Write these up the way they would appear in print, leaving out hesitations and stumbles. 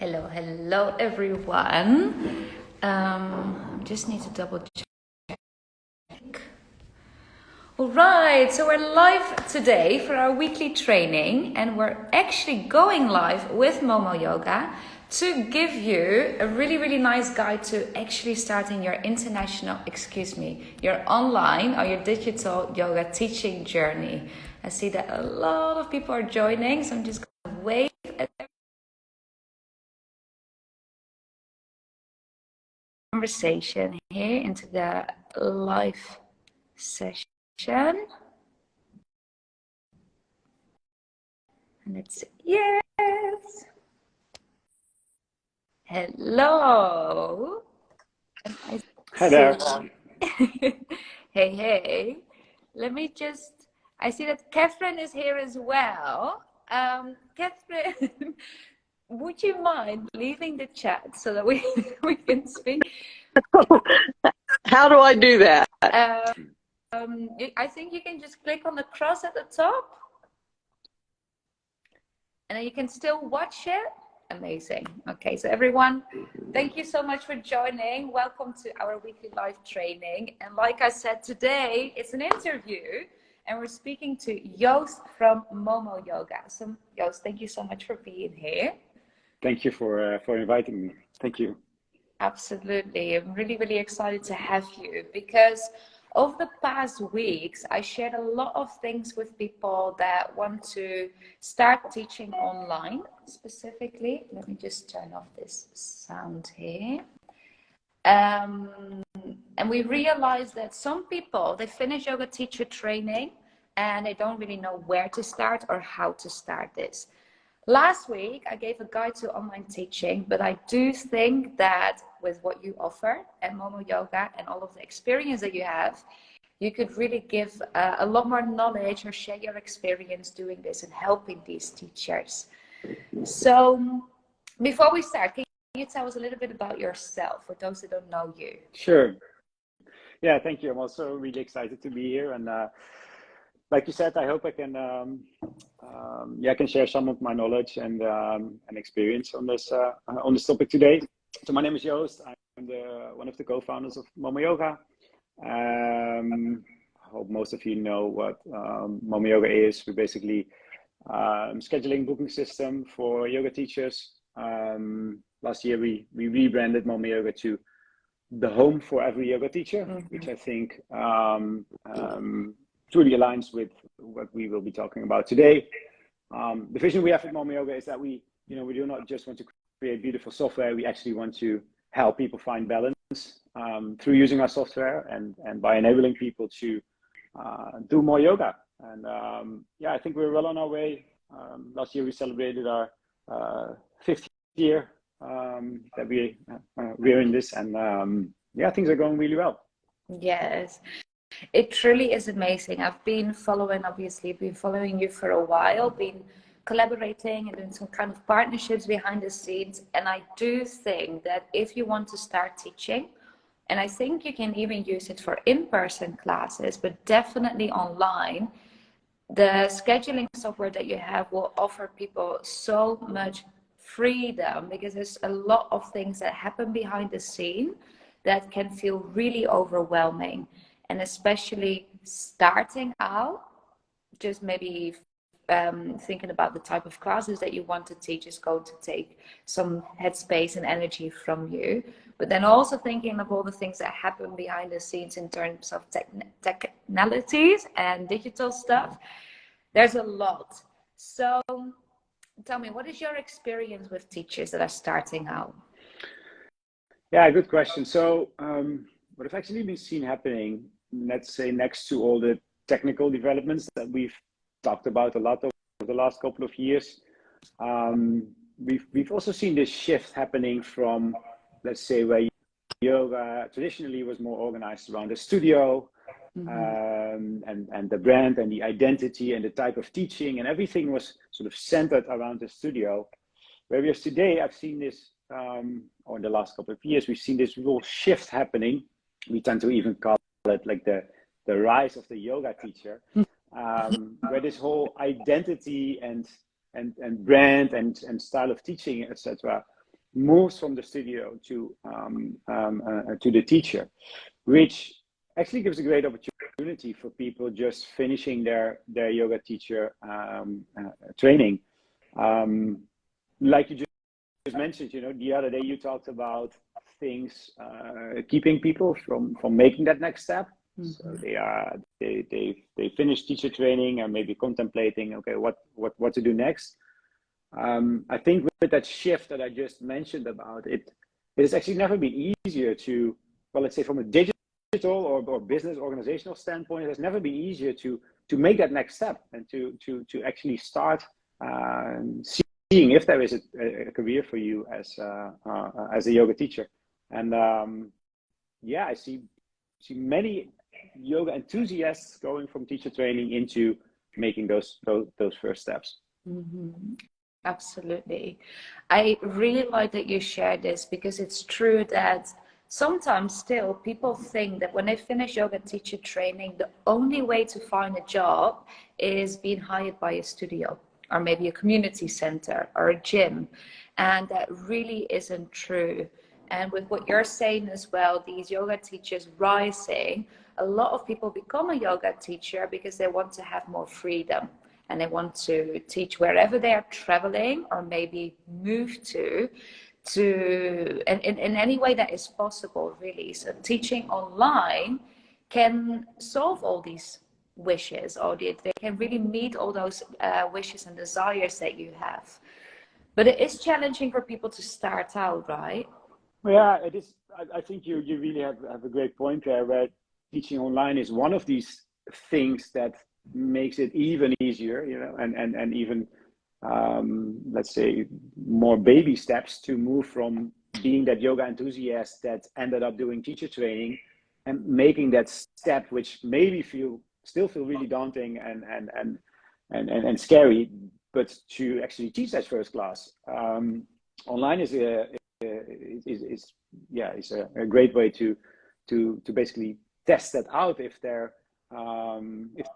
Hello, hello everyone. Just need to double check. All right, so we're live today for our weekly training, and we're actually going live with Momo Yoga to give you a really nice guide to actually starting your your online or your digital yoga teaching journey. I see that a lot of people are joining, so I'm just going to wave at conversation here into the live session. And it's yes. Hello. Hi there. Hey. Let me just, I see that Catherine is here as well. Catherine, would you mind leaving the chat so that we can speak? How do I do that? I think you can just click on the cross at the top. And then you can still watch it. Amazing. Okay, so everyone, thank you so much for joining. Welcome to our weekly live training. And like I said, today it's an interview and we're speaking to Joost from Momo Yoga. So Joost, thank you so much for being here. Thank you for inviting me. Thank you. Absolutely. I'm really excited to have you because over the past weeks, I shared a lot of things with people that want to start teaching online specifically. Let me just turn off this sound here. And we realized that some people, they finish yoga teacher training and they don't really know where to start or how to start this. Last week, I gave a guide to online teaching, but I do think that with what you offer at Momo Yoga and all of the experience that you have, you could really give a lot more knowledge or share your experience doing this and helping these teachers. So before we start, can you tell us a little bit about yourself for those that don't know you? Sure. Yeah, thank you. I'm also really excited to be here. And like you said, I hope I can can share some of my knowledge and experience on this topic today. So my name is Joost. I'm one of the co-founders of Momo Yoga. I hope most of you know what Momo Yoga is. We're basically scheduling booking system for yoga teachers. Last year we rebranded Momo Yoga to the home for every yoga teacher, which I think truly aligns with what we will be talking about today. The vision we have at Momo Yoga is that we do not just want to create beautiful software. We actually want to help people find balance through using our software and by enabling people to do more yoga. And I think we're well on our way. Last year we celebrated our 50th year that we're in this, and things are going really well. Yes. It truly is amazing. I've been following you for a while, been collaborating and doing some kind of partnerships behind the scenes. And I do think that if you want to start teaching, and I think you can even use it for in-person classes, but definitely online, the scheduling software that you have will offer people so much freedom because there's a lot of things that happen behind the scene that can feel really overwhelming. And especially starting out, just maybe thinking about the type of classes that you want to teach is going to take some headspace and energy from you. But then also thinking of all the things that happen behind the scenes in terms of technicalities and digital stuff, there's a lot. So tell me, what is your experience with teachers that are starting out? Yeah, good question. So what I've actually been seen happening, let's say, next to all the technical developments that we've talked about a lot over the last couple of years, we've also seen this shift happening from, let's say, where yoga traditionally was more organized around the studio, and the brand and the identity and the type of teaching, and everything was sort of centered around the studio. Whereas today, I've seen this, or in the last couple of years, we've seen this real shift happening. We tend to even call it like the rise of the yoga teacher, where this whole identity and brand and style of teaching, etc., moves from the studio to the teacher, which actually gives a great opportunity for people just finishing their yoga teacher training. Like you just mentioned, you know, the other day you talked about things keeping people from making that next step. So they finish teacher training and maybe contemplating, okay, what to do next. I think with that shift that I just mentioned about it, it has actually never been easier to, well, let's say from a digital or business organizational standpoint, it has never been easier to make that next step and to actually start seeing if there is a career for you as a yoga teacher. And yeah, I see many yoga enthusiasts going from teacher training into making those first steps. Absolutely. I really like that you share this, because it's true that sometimes still people think that when they finish yoga teacher training, the only way to find a job is being hired by a studio or maybe a community center or a gym. And that really isn't true. And with what you're saying as well, these yoga teachers rising, a lot of people become a yoga teacher because they want to have more freedom. And they want to teach wherever they are traveling or maybe move to in any way that is possible, really. So teaching online can solve all these wishes, or they can really meet all those wishes and desires that you have. But it is challenging for people to start out, right? Yeah, it is. I think you really have a great point there, where teaching online is one of these things that makes it even easier, you know, and even let's say more baby steps to move from being that yoga enthusiast that ended up doing teacher training and making that step, which maybe still feel really daunting and scary, but to actually teach that first class online is a great way to basically test that out if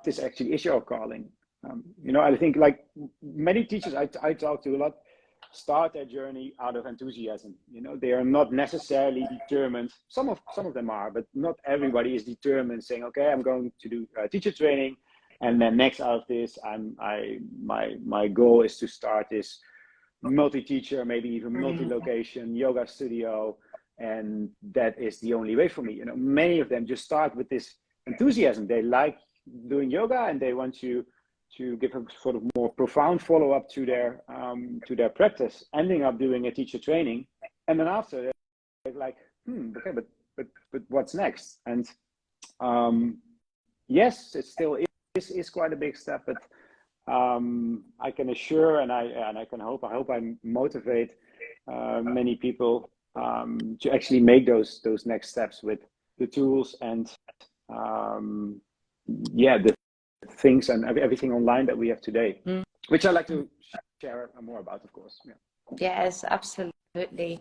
this actually is your calling. You know, I think like many teachers I talk to a lot start their journey out of enthusiasm. You know, they are not necessarily determined. Some of them are, but not everybody is determined, saying, okay, I'm going to do teacher training, and then next out of this, my goal is to start this multi-teacher, maybe even multi-location yoga studio, and that is the only way for me. You know, many of them just start with this enthusiasm. They like doing yoga and they want to give a sort of more profound follow-up to their practice, ending up doing a teacher training, and then after they're like, okay, but what's next? And yes, it still is quite a big step, but I can assure and I hope I motivate many people to actually make those next steps with the tools and the things and everything online that we have today, which I like to share more about, of course. Yeah. Yes, absolutely.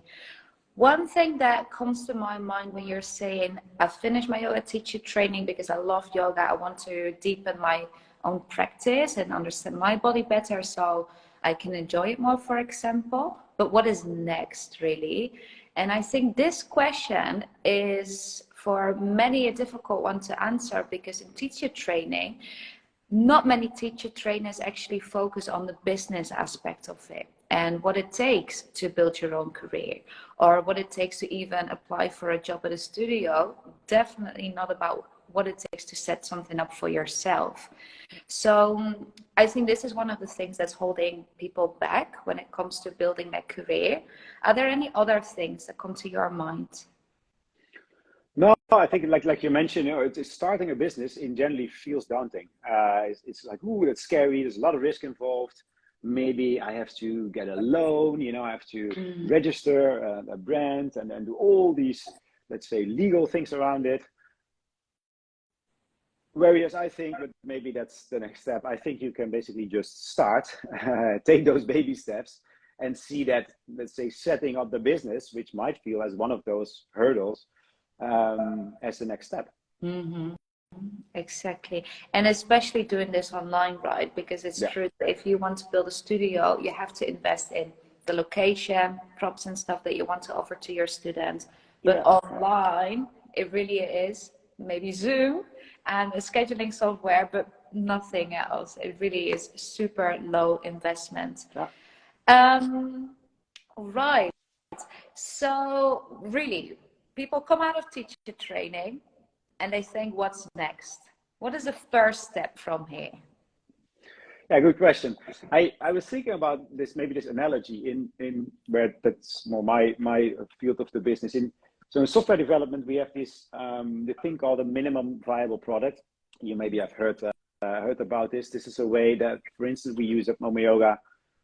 One thing that comes to my mind when you're saying, I finished my yoga teacher training because I love yoga, I want to deepen my own practice and understand my body better so I can enjoy it more, for example. But what is next, really? And I think this question is for many a difficult one to answer, because in teacher training, not many teacher trainers actually focus on the business aspect of it and what it takes to build your own career, or what it takes to even apply for a job at a studio. Definitely not about what it takes to set something up for yourself. So I think this is one of the things that's holding people back when it comes to building their career. Are there any other things that come to your mind? No, I think like you mentioned, you know, it's starting a business in generally feels daunting. It's like, ooh, that's scary. There's a lot of risk involved. Maybe I have to get a loan. You know, I have to register a brand and then do all these, let's say, legal things around it. Whereas I think, but maybe that's the next step, I think you can basically just start, take those baby steps and see that, let's say, setting up the business, which might feel as one of those hurdles, as the next step. Exactly. And especially doing this online, right? Because it's true that if you want to build a studio, you have to invest in the location, props and stuff that you want to offer to your students. But Yeah. online, it really is maybe Zoom and a scheduling software, but nothing else. It really is super low investment. Yeah. Right. So really, people come out of teacher training and they think, what's next? What is the first step from here? Yeah, good question. I was thinking about this, maybe this analogy in where that's more my field of the business. So in software development, we have this the thing called a minimum viable product. You maybe have heard about this. This is a way that, for instance, we use at Momo Yoga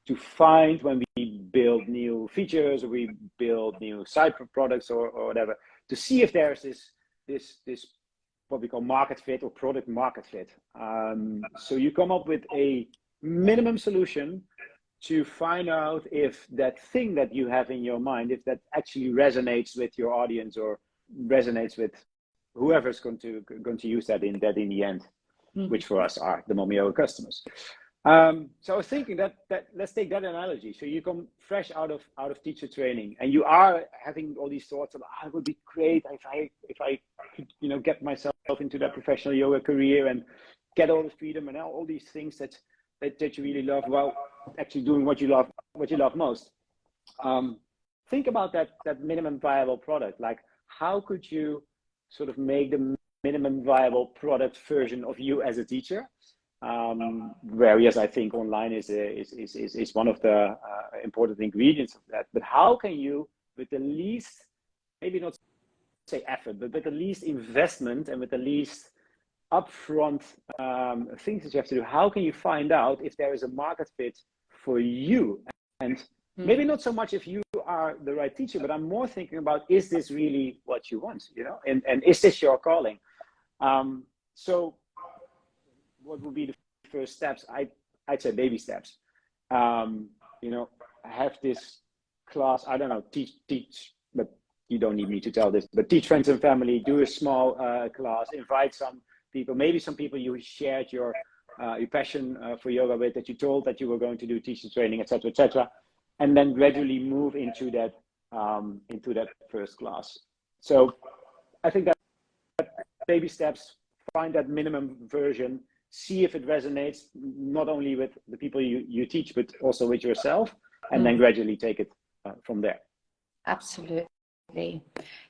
to find when we build new features or we build new side products or whatever, to see if there's this what we call market fit or product market fit. So you come up with a minimum solution to find out if that thing that you have in your mind, if that actually resonates with your audience or resonates with whoever's going to use that in the end, which for us are the Momo Yoga customers. So I was thinking that let's take that analogy. So you come fresh out of teacher training, and you are having all these thoughts of, it would be great if I could, get myself into that professional yoga career and get all the freedom and all these things that you really love, while actually doing what you love most. Think about that minimum viable product. Like, how could you sort of make the minimum viable product version of you as a teacher? Whereas I think online is one of the important ingredients of that. But how can you, with the least, maybe not say effort, but with the least investment and with the least upfront things that you have to do, how can you find out if there is a market fit for you? And maybe not so much if you are the right teacher, but I'm more thinking about, is this really what you want? And is this your calling? So what would be the first steps? I'd say baby steps. Have this class, I don't know, teach, but you don't need me to tell this, but teach friends and family, do a small class, invite some people, maybe some people you shared your passion for yoga with, that you told that you were going to do teacher training, etc., and then gradually move into that first class. So I think that baby steps, find that minimum version, see if it resonates not only with the people you teach, but also with yourself, and then gradually take it from there. Absolutely.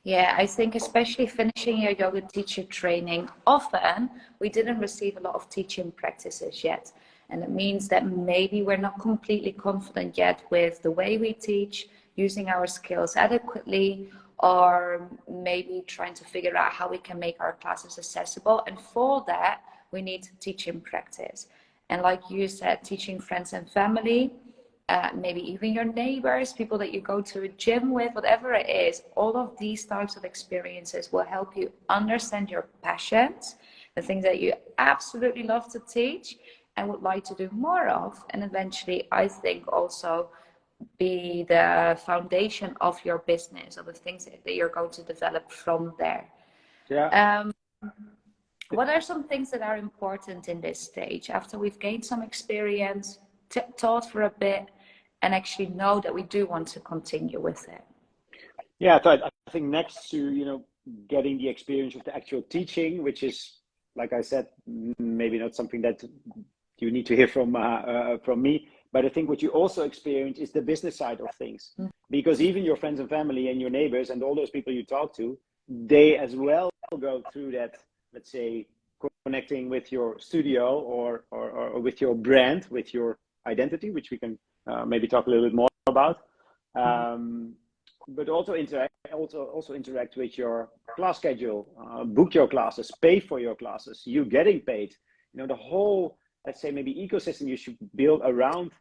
Yeah, I think especially finishing your yoga teacher training, often we didn't receive a lot of teaching practices yet. And it means that maybe we're not completely confident yet with the way we teach, using our skills adequately, or maybe trying to figure out how we can make our classes accessible. And for that, we need teaching practice. And like you said, teaching friends and family, maybe even your neighbors, people that you go to a gym with, whatever it is, all of these types of experiences will help you understand your passions, the things that you absolutely love to teach and would like to do more of. And eventually, I think also be the foundation of your business, or the things that you're going to develop from there. Yeah. What are some things that are important in this stage after we've gained some experience, taught for a bit, and actually know that we do want to continue with it? Yeah, I think next to getting the experience of the actual teaching, which is, like I said, maybe not something that you need to hear from me, but I think what you also experience is the business side of things, because even your friends and family and your neighbors and all those people you talk to, they as well go through that, let's say, connecting with your studio or with your brand, with your identity, which we can maybe talk a little bit more about, but also interact with your class schedule, book your classes, pay for your classes, you getting paid, the whole, let's say, maybe ecosystem you should build around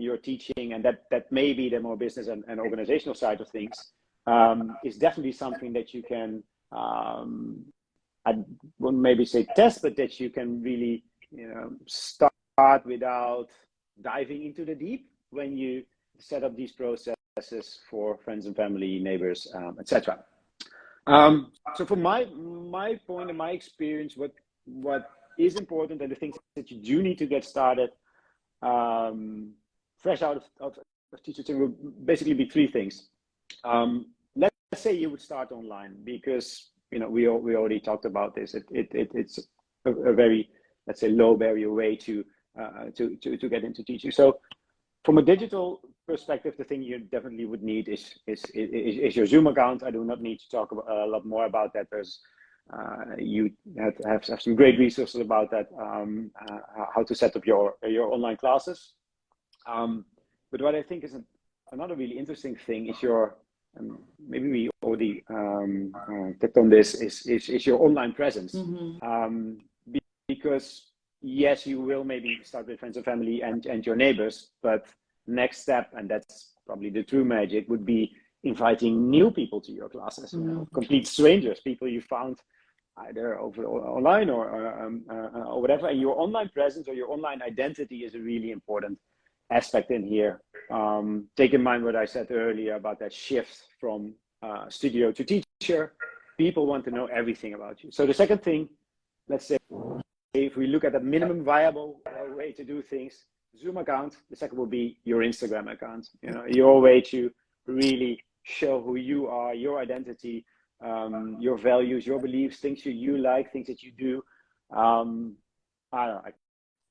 your teaching, and that may be the more business and organizational side of things, is definitely something that you can, I wouldn't maybe say test, but that you can really start without diving into the deep when you set up these processes for friends and family, neighbors, etc. So from my point and my experience, what is important, and the things that you do need to get started fresh out of teacher training will basically be three things. Let's say you would start online because we already talked about this. It's a very, let's say, low barrier way to get into teaching. So from a digital perspective, the thing you definitely would need is your Zoom account. I do not need to talk a lot more about that. There's you have some great resources about that, how to set up your online classes. But what I think is another really interesting thing is your, maybe we already touched on this, is your online presence. Because yes, you will maybe start with friends and family and your neighbors, but next step, and that's probably the true magic, would be inviting new people to your classes, complete strangers, people you found either over online or whatever. And your online presence or your online identity is a really important aspect in here. Take in mind what I said earlier about that shift from studio to teacher. People want to know everything about you. So the second thing, let's say, if we look at a minimum viable way to do things, Zoom account. The second will be your Instagram account. Your way to really show who you are, your identity, your values, your beliefs, things you like, things that you do. I don't know. I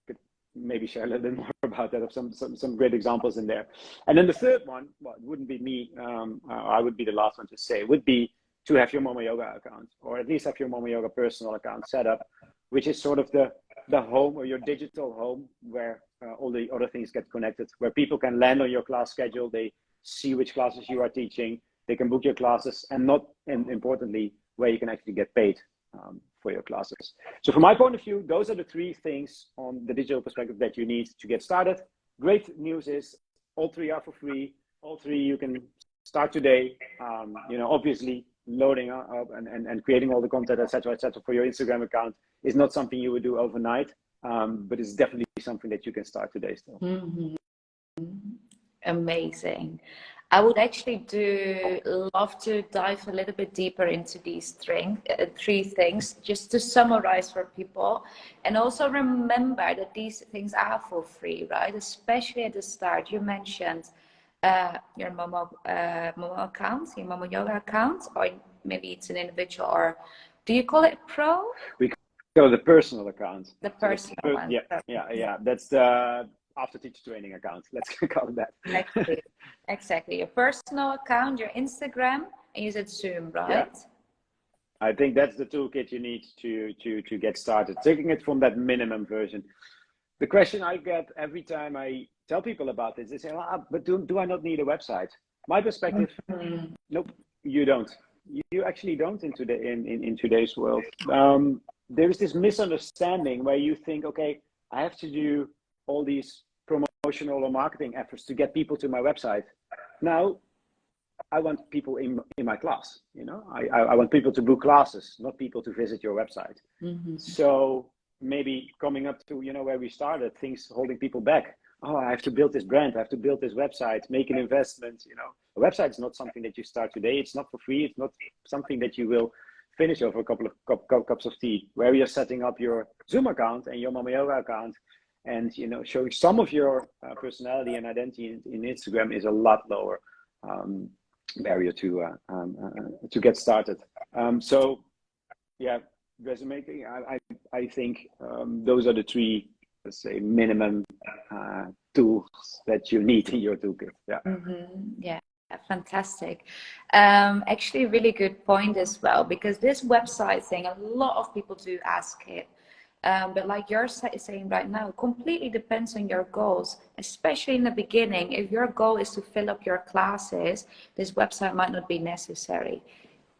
could maybe share a little bit more about that, of some great examples in there. And then the third one, well, it wouldn't be me. I would be the last one to say. Would be to have your Mama Yoga account, or at least have your Mama Yoga personal account set up, which is sort of the home, or your digital home, where all the other things get connected, where people can land on your class schedule, they see which classes you are teaching, they can book your classes, and importantly, where you can actually get paid for your classes. So from my point of view, those are the three things on the digital perspective that you need to get started. Great news is all three are for free. All three you can start today. Obviously, loading up and creating all the content, etc., for your Instagram account is not something you would do overnight, but it's definitely something that you can start today still. Amazing. I would actually love to dive a little bit deeper into these three things, just to summarize for people. And also remember that these things are for free, right? Especially at the start. You mentioned your Momo account, your Momo Yoga account, or maybe it's an individual, or do you call it pro? We call it a personal account. The personal one. Yeah. That's the after teacher training account. Let's call it that. Exactly. Your personal account, your Instagram, and you said Zoom, right? Yeah. I think that's the toolkit you need to get started. Taking it from that minimum version. The question I get every time I tell people about this, they say, but do I not need a website? My perspective, nope, you don't. You actually don't in today's world. There is this misunderstanding where you think, okay, I have to do all these promotional or marketing efforts to get people to my website. Now, I want people in my class. I want people to book classes, not people to visit your website. So maybe coming up to where we started, things holding people back. Oh, I have to build this brand. I have to build this website. Make an investment. A website is not something that you start today. It's not for free. It's not something that you will finish over a couple of cups of tea. Where you're setting up your Zoom account and your Mama Yoga account, and showing some of your personality and identity in Instagram is a lot lower barrier to get started. So yeah, resume. I think those are the three, let's say, minimum tools that you need in your toolkit. Yeah. Yeah. Fantastic. Actually, really good point as well, because this website thing, a lot of people do ask it. But like you're saying right now, completely depends on your goals, especially in the beginning. If your goal is to fill up your classes, this website might not be necessary.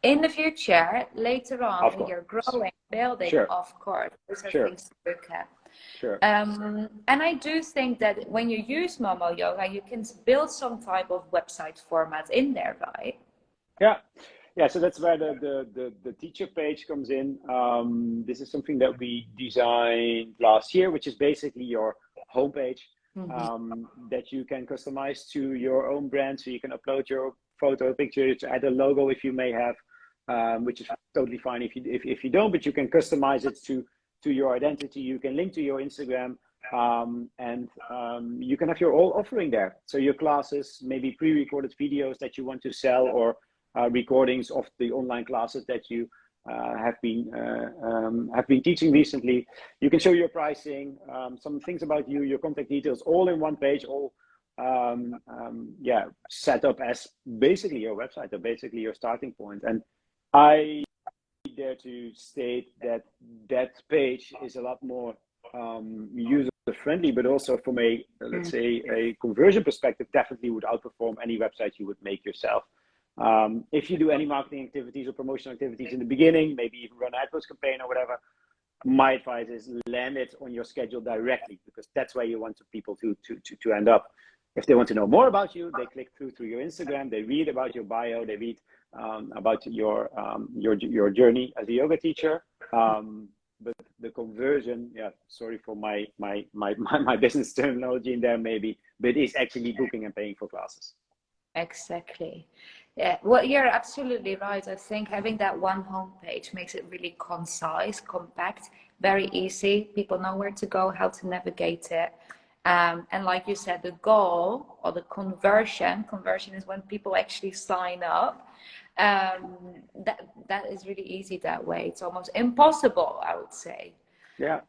In the future, later on, when you're growing, building, sure. Of course, those are sure. things to look at. Sure. And I do think that when you use Momo Yoga, you can build some type of website format in there, right? Yeah. So that's where the teacher page comes in. This is something that we designed last year, which is basically your homepage that you can customize to your own brand. So you can upload your photo, picture, add a logo if you may have, which is totally fine if you don't. But you can customize it to your identity. You can link to your Instagram. You can have your whole offering there. So your classes, maybe pre-recorded videos that you want to sell, or recordings of the online classes that you have been teaching recently. You can show your pricing, some things about you, your contact details, all in one page, all set up as basically your website, or basically your starting point. And I dare to state that that page is a lot more user friendly, but also from a, let's say, a conversion perspective, definitely would outperform any website you would make yourself. If you do any marketing activities or promotional activities in the beginning, maybe even run an AdWords campaign or whatever, my advice is land it on your schedule directly, because that's where you want people to end up. If they want to know more about you, they click through your Instagram, they read about your bio, they read about your journey as a yoga teacher. But the conversion, sorry for my business terminology in there maybe, but it's actually booking and paying for classes. Exactly. Yeah, well, you're absolutely right. I think having that one homepage makes it really concise, compact, very easy. People know where to go, how to navigate it. And like you said, the goal, or the conversion is when people actually sign up. That is really easy that way. It's almost impossible, I would say. Yeah.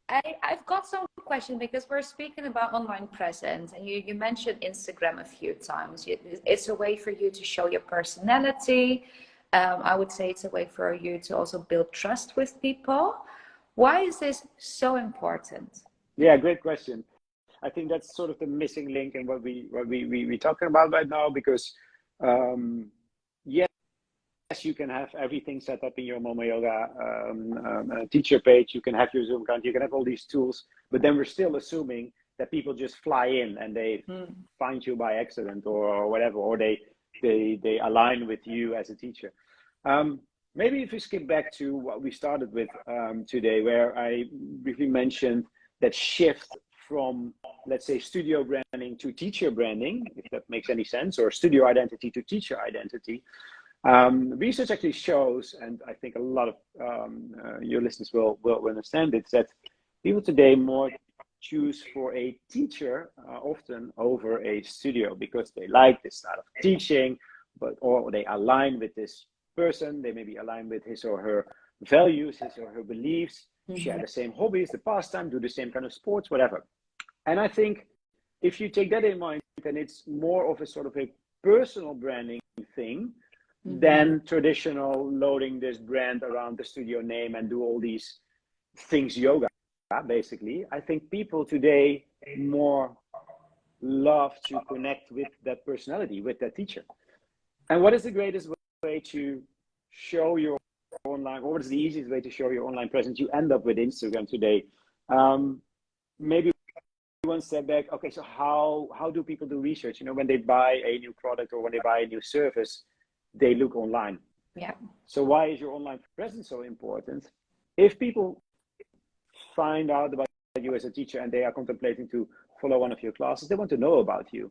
I've got some question, because we're speaking about online presence, and you mentioned Instagram a few times. It's a way for you to show your personality. I would say it's a way for you to also build trust with people. Why is this so important? Yeah, great question. I think that's sort of the missing link in what we're talking about right now, because yes, you can have everything set up in your Momo Yoga teacher page. You can have your Zoom account. You can have all these tools, but then we're still assuming that people just fly in and they find you by accident or whatever, or they align with you as a teacher. Maybe if we skip back to what we started with today, where I briefly mentioned that shift from, let's say, studio branding to teacher branding, if that makes any sense, or studio identity to teacher identity. Research actually shows, and I think a lot of your listeners will understand it, that people today more choose for a teacher often over a studio, because they like this style of teaching, or they align with this person, they maybe align with his or her values, his or her beliefs, share the same hobbies, the pastime, do the same kind of sports, whatever. And I think if you take that in mind, then it's more of a sort of a personal branding thing than traditional loading this brand around the studio name and do all these things yoga, basically. I think people today more love to connect with that personality, with that teacher. And what is the greatest way to show your online, or what is the easiest way to show your online presence? You end up with Instagram today. Maybe one step back. Okay, so how do people do research? You know, when they buy a new product or when they buy a new service, they look online. Yeah. So why is your online presence so important? If people find out about you as a teacher and they are contemplating to follow one of your classes, they want to know about you.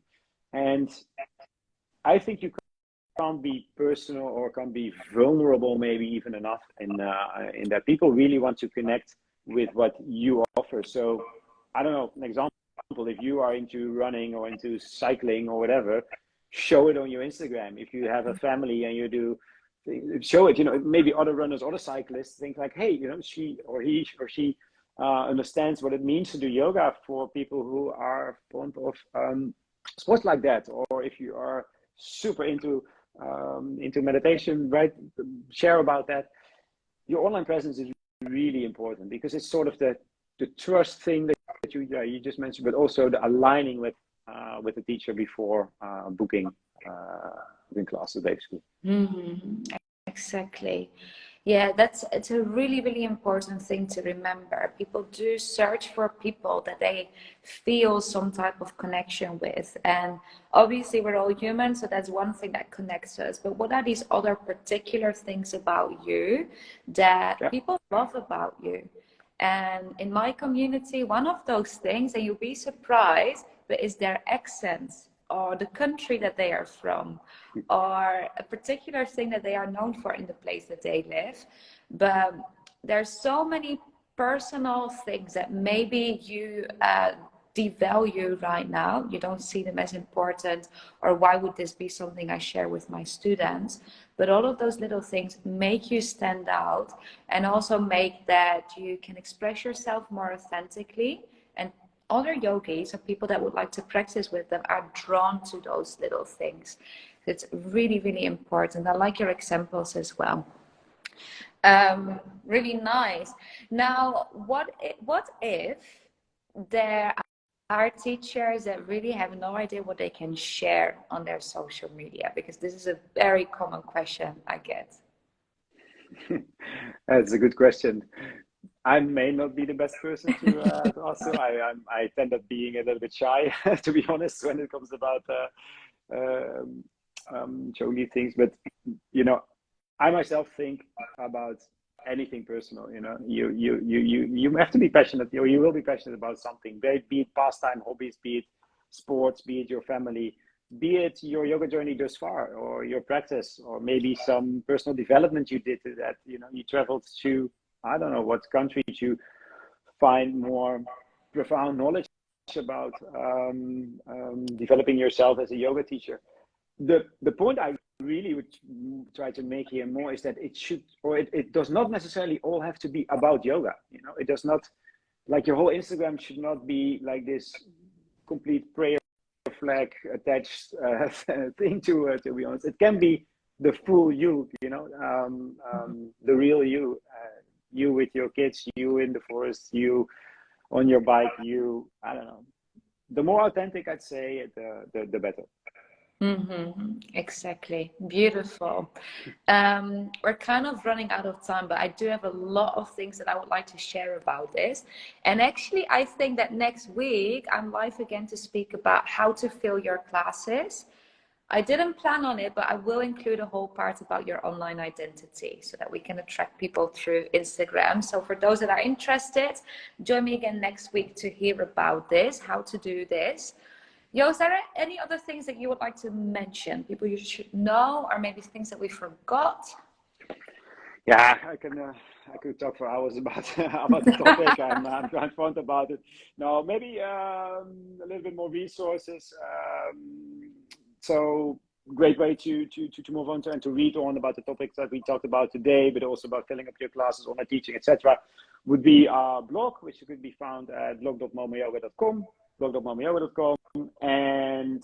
And I think you can't be personal or can't be vulnerable, maybe even enough, in that people really want to connect with what you offer. So I don't know, an example, if you are into running or into cycling or whatever, show it on your Instagram. If you have a family and you do, show it. You know, maybe other runners, other cyclists think like, hey, you know, he or she understands what it means to do yoga for people who are fond of sports like that. Or if you are super into meditation, right? Share about that. Your online presence is really important, because it's sort of the trust thing that you just mentioned, but also the aligning with the teacher before booking classes, basically. Exactly. Yeah, it's a really, really important thing to remember. People do search for people that they feel some type of connection with. And obviously we're all human, so that's one thing that connects us. But what are these other particular things about you that people love about you? And in my community, one of those things, and you'll be surprised, but is their accents, or the country that they are from, or a particular thing that they are known for in the place that they live. But there's so many personal things that maybe you devalue right now, you don't see them as important, or why would this be something I share with my students? But all of those little things make you stand out, and also make that you can express yourself more authentically, and other yogis or people that would like to practice with them are drawn to those little things. It's really, really important. I like your examples as well. Really nice. Now, what if there are teachers that really have no idea what they can share on their social media? Because this is a very common question I get. That's a good question. I may not be the best person to ask. I tend up being a little bit shy, to be honest, when it comes about showing these things. But you know, I myself think about anything personal. You know, you have to be passionate. You will be passionate about something, be it pastime, hobbies, be it sports, be it your family, be it your yoga journey thus far, or your practice, or maybe some personal development you did that. You know, you traveled to, I don't know what country, to find more profound knowledge about developing yourself as a yoga teacher. The point I really would try to make here more is that it should, or it does not necessarily all have to be about yoga. You know, it does not, like your whole Instagram should not be like this complete prayer flag attached thing to be honest. It can be the full you, you know, the real you, you with your kids, you in the forest, you on your bike, you, I don't know. The more authentic I'd say, the better. Exactly. Beautiful. We're kind of running out of time, but I do have a lot of things that I would like to share about this. And actually, I think that next week I'm live again to speak about how to fill your classes. I didn't plan on it, but I will include a whole part about your online identity so that we can attract people through Instagram. So for those that are interested, join me again next week to hear about this, how to do this. Joost, are there any other things that you would like to mention? People you should know, or maybe things that we forgot? Yeah, I could talk for hours about about the topic. I'm fond about it. No, maybe a little bit more resources. So great way to move on to and to read on about the topics that we talked about today, but also about filling up your classes, online teaching, etc. Would be our blog, which could be found at blog.momoyoga.com, blog.momoyoga.com, and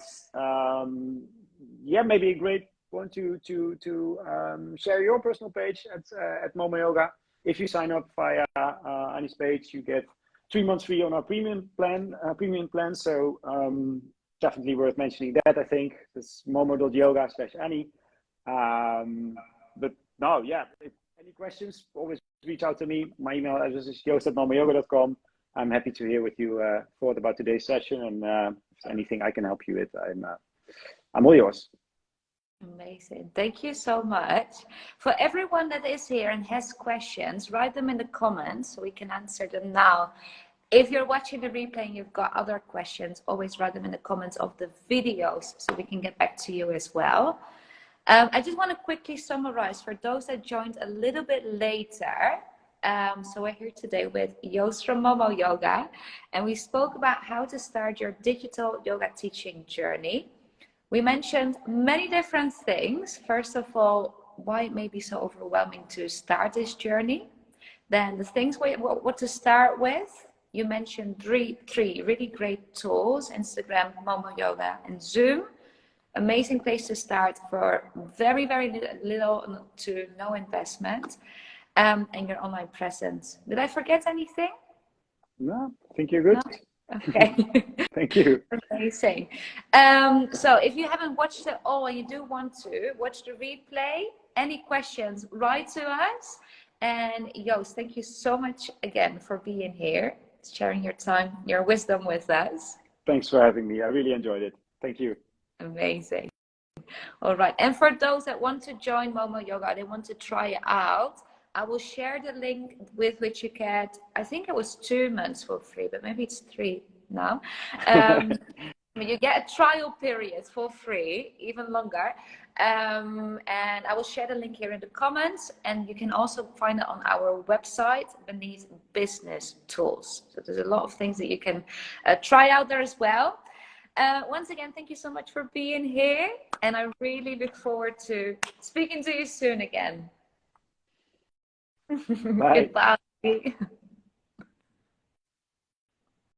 yeah, maybe a great one to share your personal page at Momo Yoga. If you sign up via Annie's page, you get 3 months free on our premium plan. So definitely worth mentioning that. I think it's momo.yoga/Annie. But no, yeah. If any questions, always reach out to me. My email address is joost@momoyoga.com. I'm happy to hear what you thought about today's session, and if there's anything I can help you with, I'm all yours. Amazing. Thank you so much. For everyone that is here and has questions, write them in the comments so we can answer them now. If you're watching the replay and you've got other questions, always write them in the comments of the videos so we can get back to you as well. I just want to quickly summarize for those that joined a little bit later. So we're here today with Joost from Momo Yoga, and we spoke about how to start your digital yoga teaching journey. We mentioned many different things. First of all, why it may be so overwhelming to start this journey. Then the things what to start with. You mentioned three really great tools: Instagram, Momo Yoga, and Zoom. Amazing place to start for very, very little to no investment, and your online presence. Did I forget anything? No, I think you're good. No? Okay. Thank you. Amazing. So if you haven't watched it all and you do want to watch the replay, any questions, write to us. And Joost, thank you so much again for being here, sharing your time, your wisdom with us. Thanks for having me. I really enjoyed it. Thank you. Amazing. All right. And for those that want to join Momo Yoga, they want to try it out, I will share the link with which you get, I think it was 2 months for free, but maybe it's 3 now. You get a trial period for free, even longer. And I will share the link here in the comments, and you can also find it on our website beneath business tools. So there's a lot of things that you can try out there as well. Once again, thank you so much for being here, and I really look forward to speaking to you soon again. Bye. Goodbye.